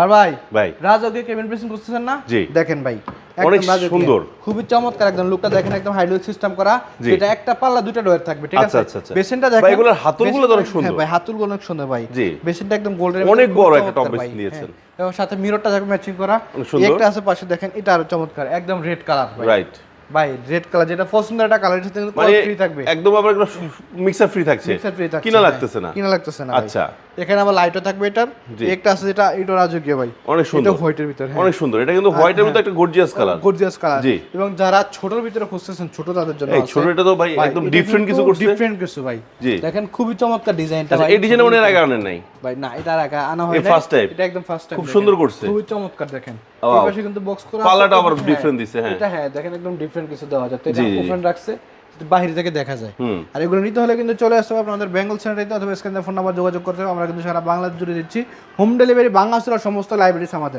আর ভাই ভাই রাজকীয় কেবিন প্রেসিং করতেছেন না? জি। দেখেন ভাই অনেক একদম রাজকীয়। সুন্দর। খুবই চমৎকার একদম লুকটা দেখেন, একদম হাইড্রোলিক সিস্টেম করা। জি। এটা একটা পাল্লা দুটো ডোর থাকবে, ঠিক আছে? আচ্ছা, আচ্ছা। বেসিনটা ভাই, দেখেন, এগুলোর হাতলগুলো তো অনেক সুন্দর। হ্যাঁ ভাই, হাতলগুলো অনেক সুন্দর ভাই। জি। বেসিনটা একদম গোল্ডেন, অনেক বড় একটা টপ বেসিন দিয়েছেন। এবং সাথে মিররটা থাকবে ম্যাচিং করা। অনেক সুন্দর। একটা আছে পাশে দেখেন, এটা আরো চমৎকার, একদম রেড কালার ভাই। রাইট। ভাই রেড কালার যেটা পছন্দের একটা কালার, এটা কিন্তু মানে ফ্রি থাকবে, একদম আবার একটা মিক্সার ফ্রি থাকছে। মিক্সার ফ্রি থাকছে, কিনা হ্যাঁ। লাগতেছে না। কিনা লাগতেছে না ভাই। আচ্ছা। এখানে আবার লাইটও থাকবে এটার। জি। একটা আছে যেটা এটা রাজকীয় ভাই, অনেক সুন্দর। এটা হোয়াইটের ভিতর, হ্যাঁ অনেক সুন্দর। এটা কিন্তু হোয়াইটের মধ্যে একটা গর্জিয়াস কালার। Gorgeous colour. জি। এবং যারা ছোটর ভিতরে খুঁজতেছেন, ছোট তাদের জন্য এই আছে। ছোটটা তো ভাই একদম এটা ডিফারেন্ট কিন্তু কিছু করছে। ডিফারেন্ট কিছু ভাই। জি। দেখেন খুবই চমৎকার ডিজাইনটা আচ্ছা, ভাই। এই ডিজাইন মনে এর আগে আনেন নাই? ভাই না, এটা আর আগে আনা হয় এই নাই। first type? এটা একদম ফার্স্ট টাইম। খুব সুন্দর করছে। খুবই চমৎকার দেখেন। Wow. এই পাশে কিন্তু বক্স করা আছে। পাল্লাটা আবার হ্যাঁ, different দিছে, হ্যাঁ। এটা হ্যাঁ দেখেন একদম ডিফারেন্ট কিছু দেওয়া যায়। তো এটা জি, জি, জি। ওপেন রাখছে, বাইরে থেকে দেখা যায়। আর এগুলো নিতে হলে কিন্তু চলে আসতে হবে আপনাদের বেঙ্গল সেন্টারিতে, অথবা স্ক্রিনে ফোন নাম্বার যোগাযোগ করতে হবে। আমরা কিন্তু সারা বাংলা জুড়ে দিচ্ছি হোম ডেলিভারি। বাংলাদেশের সমস্ত লাইব্রেরিজ আমাদের।